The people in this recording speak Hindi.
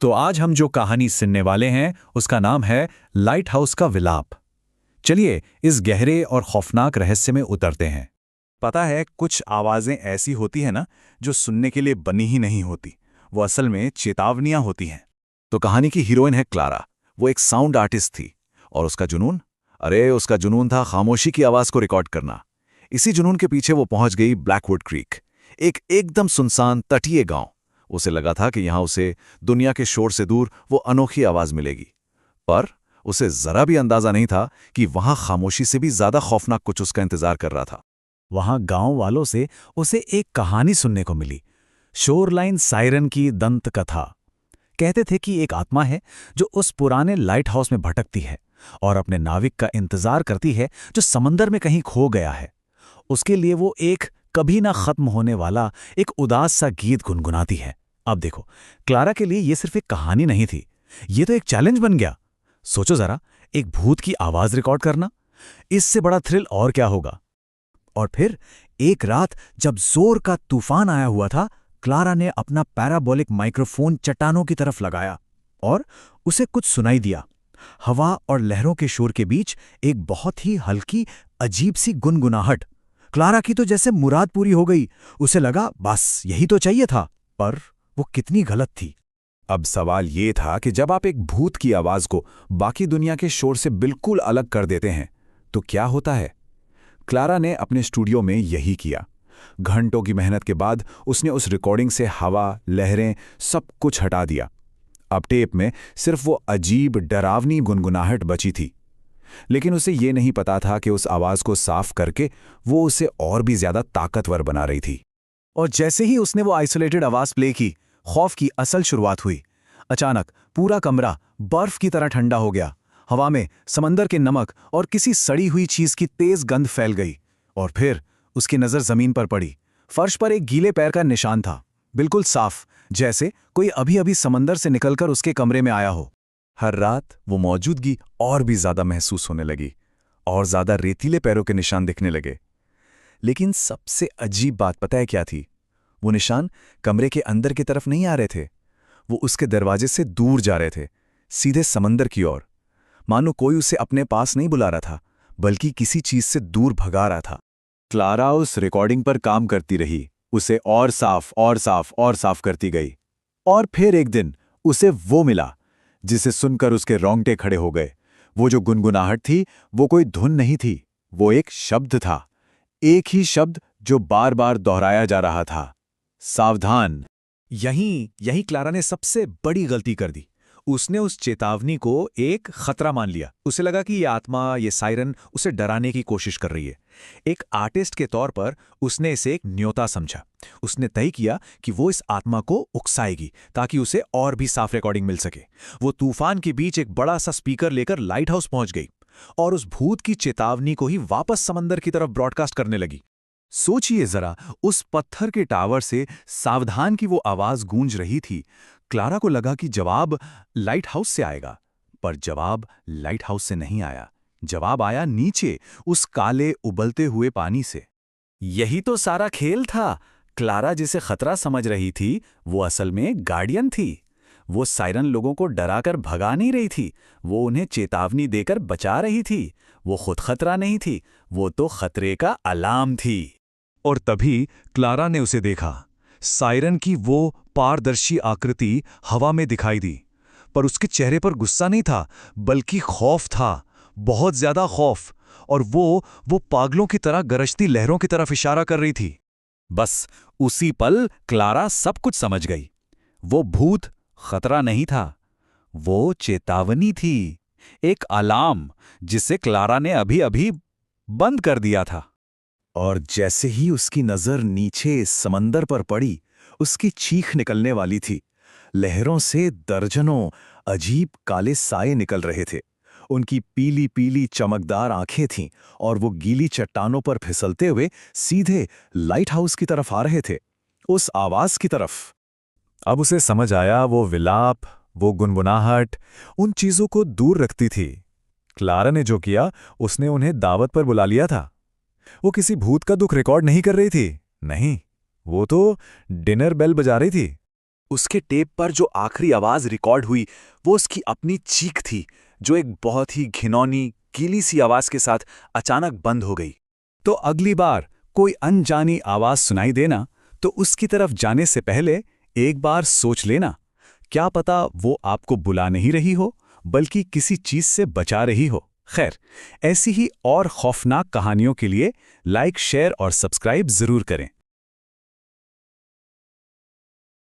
तो आज हम जो कहानी सुनने वाले हैं उसका नाम है लाइट हाउस का विलाप। चलिए इस गहरे और खौफनाक रहस्य में उतरते हैं। पता है, कुछ आवाज़ें ऐसी होती हैं ना, जो सुनने के लिए बनी ही नहीं होती। वो असल में चेतावनियां होती हैं। तो कहानी की हीरोइन है क्लारा। वो एक साउंड आर्टिस्ट थी। और उसका जुनून, अरे उसका जुनून था खामोशी की आवाज़ को रिकॉर्ड करना। इसी जुनून के पीछे वो पहुंच गई ब्लैकवुड क्रीक, एक एकदम सुनसान तटीय गांव। उसे लगा था कि यहां उसे दुनिया के शोर से दूर वो अनोखी आवाज़ मिलेगी। पर उसे जरा भी अंदाजा नहीं था कि वहां खामोशी से भी ज्यादा खौफनाक कुछ उसका इंतजार कर रहा था। वहां गांव वालों से उसे एक कहानी सुनने को मिली, शोरलाइन सायरन की दंत कथा। कहते थे कि एक आत्मा है जो उस पुराने लाइट हाउस में भटकती है और अपने नाविक का इंतजार करती है जो समंदर में कहीं खो गया है। उसके लिए वो एक कभी ना खत्म होने वाला एक उदास सा गीत गुनगुनाती है। अब देखो, क्लारा के लिए ये सिर्फ एक कहानी नहीं थी, ये तो एक चैलेंज बन गया। सोचो जरा, एक भूत की आवाज रिकॉर्ड करना, इससे बड़ा थ्रिल और क्या होगा। और फिर एक रात जब जोर का तूफान आया हुआ था, क्लारा ने अपना पैराबोलिक माइक्रोफोन चट्टानों की तरफ लगाया और उसे कुछ सुनाई दिया। हवा और लहरों के शोर के बीच एक बहुत ही हल्की अजीब सी गुनगुनाहट। क्लारा की तो जैसे मुराद पूरी हो गई। उसे लगा बस यही तो चाहिए था। पर वो कितनी गलत थी। अब सवाल ये था कि जब आप एक भूत की आवाज को बाकी दुनिया के शोर से बिल्कुल अलग कर देते हैं तो क्या होता है। क्लारा ने अपने स्टूडियो में यही किया। घंटों की मेहनत के बाद उसने उस रिकॉर्डिंग से हवा, लहरें, सब कुछ हटा दिया। अब टेप में सिर्फ वो अजीब डरावनी गुनगुनाहट बची थी। लेकिन उसे ये नहीं पता था कि उस आवाज को साफ करके वो उसे और भी ज्यादा ताकतवर बना रही थी। और जैसे ही उसने वो आइसोलेटेड आवाज प्ले की, खौफ की असल शुरुआत हुई। अचानक पूरा कमरा बर्फ की तरह ठंडा हो गया। हवा में समंदर के नमक और किसी सड़ी हुई चीज की तेज गंध फैल गई। और फिर उसकी नजर जमीन पर पड़ी। फर्श पर एक गीले पैर का निशान था, बिल्कुल साफ, जैसे कोई अभी अभी समंदर से निकलकर उसके कमरे में आया हो। हर रात वो मौजूदगी और भी ज्यादा महसूस होने लगी और ज्यादा रेतीले पैरों के निशान दिखने लगे। लेकिन सबसे अजीब बात पता है क्या थी? वो निशान कमरे के अंदर की तरफ नहीं आ रहे थे। वो उसके दरवाजे से दूर जा रहे थे, सीधे समंदर की ओर। मानो कोई उसे अपने पास नहीं बुला रहा था, बल्कि किसी चीज से दूर भगा रहा था। क्लारा उस रिकॉर्डिंग पर काम करती रही, उसे और साफ और साफ और साफ करती गई। और फिर एक दिन उसे वो मिला जिसे सुनकर उसके रोंगटे खड़े हो गए। वो जो गुनगुनाहट थी, वो कोई धुन नहीं थी, वो एक शब्द था। एक ही शब्द जो बार बार दोहराया जा रहा था, सावधान। यही क्लारा ने सबसे बड़ी गलती कर दी। उसने उस चेतावनी को एक खतरा मान लिया। उसे लगा कि ये आत्मा, ये सायरन उसे डराने की कोशिश कर रही है। एक आर्टिस्ट के तौर पर उसने इसे एक न्योता समझा। उसने तय किया कि वो इस आत्मा को उकसाएगी ताकि उसे और भी साफ रिकॉर्डिंग मिल सके। वो तूफान के बीच एक बड़ा सा स्पीकर लेकर लाइट हाउस पहुंच गई और उस भूत की चेतावनी को ही वापस समंदर की तरफ ब्रॉडकास्ट करने लगी। सोचिए जरा, उस पत्थर के टावर से सावधान की वो आवाज गूंज रही थी। क्लारा को लगा कि जवाब लाइट हाउस से आएगा, पर जवाब लाइट हाउस से नहीं आया। जवाब आया नीचे, उस काले उबलते हुए पानी से। यही तो सारा खेल था। क्लारा जिसे खतरा समझ रही थी, वो असल में गार्डियन थी। वो सायरन लोगों को डराकर भगा नहीं रही थी, वो उन्हें चेतावनी देकर बचा रही थी। वो खुद खतरा नहीं थी, वो तो खतरे का अलार्म थी। और तभी क्लारा ने उसे देखा। सायरन की वो पारदर्शी आकृति हवा में दिखाई दी, पर उसके चेहरे पर गुस्सा नहीं था, बल्कि खौफ था, बहुत ज्यादा खौफ। और वो पागलों की तरह गरजती लहरों की तरफ इशारा कर रही थी। बस उसी पल क्लारा सब कुछ समझ गई। वो भूत खतरा नहीं था, वो चेतावनी थी, एक अलार्म जिसे क्लारा ने अभी अभी बंद कर दिया था। और जैसे ही उसकी नजर नीचे समंदर पर पड़ी, उसकी चीख निकलने वाली थी। लहरों से दर्जनों अजीब काले साए निकल रहे थे। उनकी पीली पीली चमकदार आंखें थीं और वो गीली चट्टानों पर फिसलते हुए सीधे लाइट हाउस की तरफ आ रहे थे, उस आवाज की तरफ। अब उसे समझ आया, वो विलाप, वो गुनगुनाहट उन चीजों को दूर रखती थी। क्लारा ने जो किया, उसने उन्हें दावत पर बुला लिया था। वो किसी भूत का दुख रिकॉर्ड नहीं कर रही थी, नहीं, वो तो डिनर बेल बजा रही थी। उसके टेप पर जो आखिरी आवाज रिकॉर्ड हुई वो उसकी अपनी चीख थी, जो एक बहुत ही घिनौनी गीली सी आवाज के साथ अचानक बंद हो गई। तो अगली बार कोई अनजानी आवाज सुनाई देना तो उसकी तरफ जाने से पहले एक बार सोच लेना, क्या पता वो आपको बुला नहीं रही हो बल्कि किसी चीज से बचा रही हो। खैर, ऐसी ही और खौफनाक कहानियों के लिए लाइक, शेयर और सब्सक्राइब जरूर करें।